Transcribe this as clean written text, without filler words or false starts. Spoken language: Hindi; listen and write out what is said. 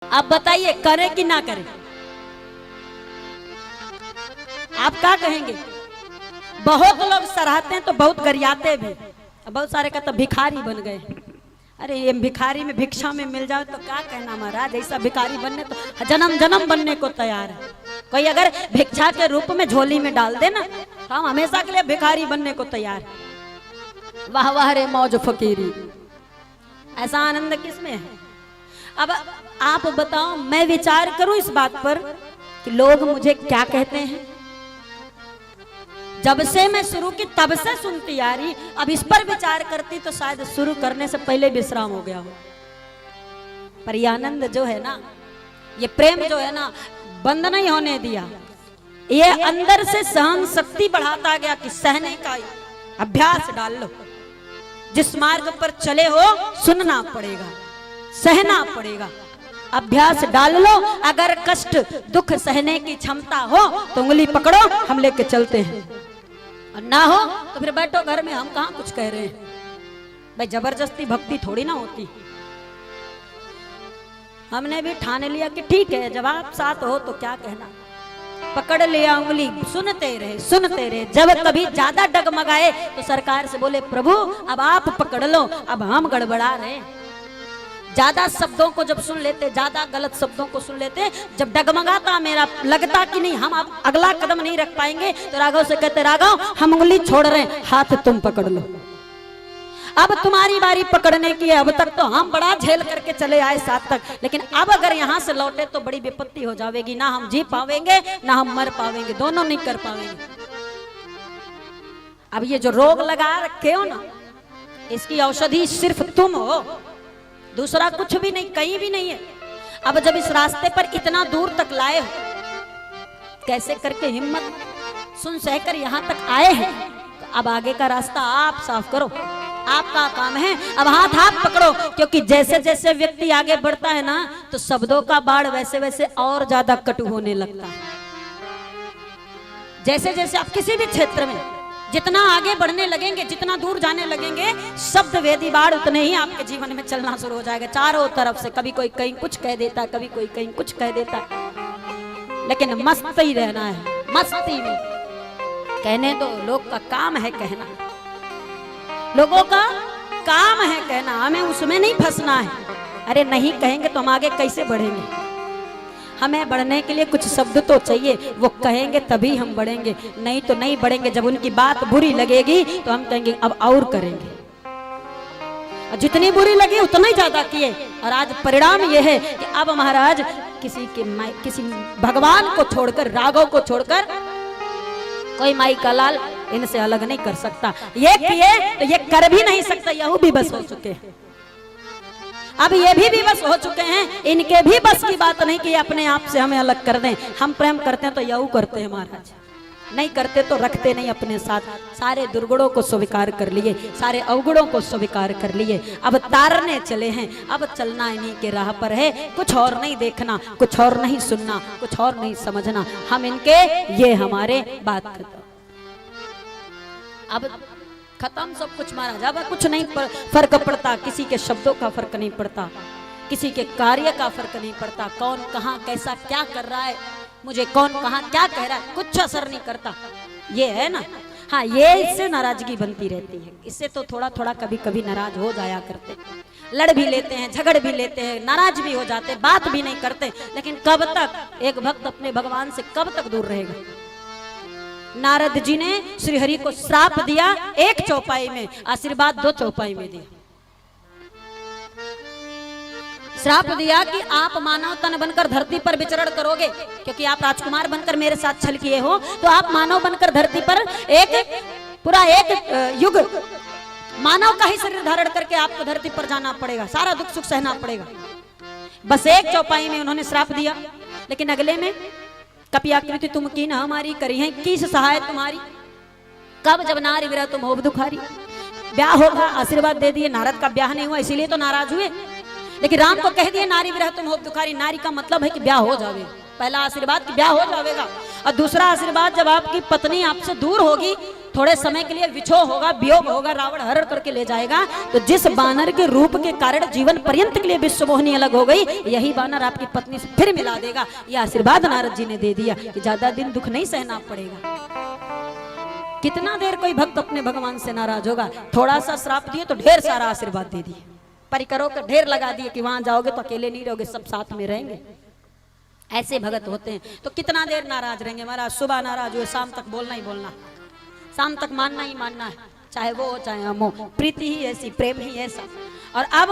आप बताइए करें कि ना करें? आप क्या कहेंगे? बहुत लोग सराहते हैं तो बहुत गरियाते भी, बहुत सारे का तो भिखारी बन गए। अरे ये भिखारी में भिक्षा में मिल जाए तो क्या कहना महाराज, ऐसा भिखारी बनने तो जन्म जन्म बनने को तैयार है। कोई अगर भिक्षा के रूप में झोली में डाल दे ना तो हम हमेशा के लिए भिखारी बनने को तैयार है। वाह वाह रे मौज फकीरी, ऐसा आनंद किसमें है? अब आप बताओ, मैं विचार करूं इस बात पर कि लोग मुझे क्या कहते हैं। जब से मैं शुरू की तब से सुनती आ रही, अब इस पर विचार करती तो शायद शुरू करने से पहले विश्राम हो गया हो। पर ये आनंद जो है ना, ये प्रेम जो है ना, बंद नहीं होने दिया। ये अंदर से सहन शक्ति बढ़ाता गया कि सहने का अभ्यास डाल लो। जिस मार्ग पर चले हो सुनना पड़ेगा, सहना पड़ेगा, अभ्यास डाल लो। अगर कष्ट दुख सहने की क्षमता हो तो उंगली पकड़ो, हम लेके चलते हैं, और ना हो तो फिर बैठो घर में, हम कहाँ कुछ कह रहे हैं। भाई जबरदस्ती भक्ति थोड़ी ना होती। हमने भी ठान लिया कि ठीक है, जब आप साथ हो तो क्या कहना। पकड़ लिया उंगली, सुनते रहे। जब कभी ज्यादा डगमगाए तो सरकार से बोले प्रभु अब आप पकड़ लो, अब हम गड़बड़ा रहे। ज्यादा शब्दों को जब सुन लेते, ज्यादा गलत शब्दों को सुन लेते, जब डगमगाता मेरा लगता कि नहीं हम अब अगला कदम नहीं रख पाएंगे, तो राघव से कहते राघव हम उंगली छोड़ रहे हैं, हाथ तुम पकड़ लो, अब तुम्हारी बारी पकड़ने की है। अब तक तो हम बड़ा झेल करके चले आए साथ तक, लेकिन अब अगर यहाँ से लौटे तो बड़ी विपत्ति हो जाएगी। ना हम जी पावेंगे ना हम मर पावेंगे, दोनों नहीं कर पावेंगे। अब ये जो रोग लगा रखे हो ना, इसकी औषधि सिर्फ तुम हो, दूसरा कुछ भी नहीं, कहीं भी नहीं है। अब जब इस रास्ते पर इतना दूर तक लाए हो, कैसे करके हिम्मत सुन सहकर यहाँ तक आए हैं, तो अब आगे का रास्ता आप साफ करो, आपका काम है। अब हाथ आप पकड़ो, क्योंकि जैसे जैसे व्यक्ति आगे बढ़ता है ना, तो शब्दों का बाढ़ वैसे वैसे और ज्यादा कटु होने लगता है। जैसे जैसे आप किसी भी क्षेत्र में जितना आगे बढ़ने लगेंगे, जितना दूर जाने लगेंगे, शब्द वेदी बाढ़ उतने ही आपके जीवन में चलना शुरू हो जाएगा। चारों तरफ से कभी कोई कहीं कुछ कह देता है, कभी कोई कहीं कुछ कह देता है, लेकिन मस्त ही रहना है, मस्ती में। कहने दो, लोग का काम है कहना, लोगों का काम है कहना, हमें उसमें नहीं फंसना है। अरे नहीं कहेंगे तो हम आगे कैसे बढ़ेंगे? हमें बढ़ने के लिए कुछ शब्द तो चाहिए, वो कहेंगे तभी हम बढ़ेंगे, नहीं तो नहीं बढ़ेंगे। जब उनकी बात बुरी लगेगी तो हम कहेंगे अब और करेंगे, और जितनी बुरी लगी उतना ही ज्यादा किए। और आज परिणाम ये है कि अब महाराज किसी भगवान को छोड़कर, राघव को छोड़कर कोई माई का लाल इनसे अलग नहीं कर सकता। ये किए तो ये कर भी नहीं सकता, यहू भी बस हो चुके हैं। अब ये भी बस हो चुके हैं, इनके भी बस की बात नहीं कि अपने आप से हमें अलग कर दें। हम प्रेम करते हैं तो यहू करते हैं महाराज, नहीं करते तो रखते नहीं अपने साथ। सारे दुर्गुणों को स्वीकार कर लिए, सारे अवगुणों को स्वीकार कर लिए, अब तारने चले हैं। अब चलना इन्हीं के राह पर है, कुछ और नहीं देखना, कुछ और नहीं सुनना, कुछ और नहीं समझना। हम इनके, ये हमारे, बात खत्म। अब खत्म सब कुछ महाराज। अब कुछ नहीं फर्क पड़ता, किसी के शब्दों का फर्क नहीं पड़ता, किसी के कार्य का फर्क नहीं पड़ता, कौन कहाँ कैसा क्या कर रहा है, मुझे कौन कहाँ क्या कह रहा है, कुछ असर नहीं करता। ये है ना, हाँ, ये इससे नाराजगी बनती रहती है। इससे तो थोड़ा थोड़ा कभी कभी नाराज हो जाया करते, लड़ भी लेते हैं, झगड़ भी लेते हैं, नाराज भी हो जाते, बात भी नहीं करते। लेकिन कब तक एक भक्त अपने भगवान से कब तक दूर रहेगा? नारद जी ने श्री हरि को श्राप दिया एक चौपाई में, आशीर्वाद 2 चौपाई में दिया। श्राप दिया कि आप मानव तन बनकर धरती पर विचरण करोगे, क्योंकि आप राजकुमार बनकर मेरे साथ छल किए हो, तो आप मानव बनकर धरती पर एक युग मानव का ही शरीर धारण करके आपको धरती पर जाना पड़ेगा, सारा दुख सुख सहना पड़ेगा। बस एक चौपाई में उन्होंने श्राप दिया। लेकिन अगले में कपियाकृति तुम की न हमारी करी है, किस सहाय तुम्हारी, कब जब नारी विरह तुम हो दुखारी। ब्याह होगा, आशीर्वाद दे दिए, नारद का ब्याह नहीं हुआ इसीलिए तो नाराज हुए। लेकिन राम को कह दिए नारी विरह तुम हो दुखारी, नारी का मतलब है कि ब्याह हो जावे। पहला आशीर्वाद कि ब्याह हो जाएगा, और दूसरा आशीर्वाद जब आपकी पत्नी आपसे दूर होगी थोड़े समय के लिए विछोह होगा, वियोग होगा, रावण हरण करके ले जाएगा। तो जिस बानर के रूप के कारण जीवन पर्यंत के लिए विश्व मोहिनी अलग हो गई, यही बानर आपकी पत्नी से फिर मिला देगा। यह आशीर्वाद नारद जी ने दे दिया कि ज्यादा दिन दुख नहीं सहना पड़ेगा। कितना देर कोई भक्त अपने भगवान से नाराज होगा? थोड़ा सा श्राप दिए तो ढेर सारा आशीर्वाद दे दिए, परिकरों का ढेर लगा दिए कि वहां जाओगे तो अकेले नहीं रहोगे, सब साथ में रहेंगे। ऐसे भगत होते हैं। तो कितना देर नाराज रहेंगे? महाराज सुबह नाराज हुए, शाम तक बोलना ही बोलना, शाम तक मानना ही मानना है, चाहे वो हो चाहे हम हो। प्रीति ही ऐसी, प्रेम ही ऐसा। और अब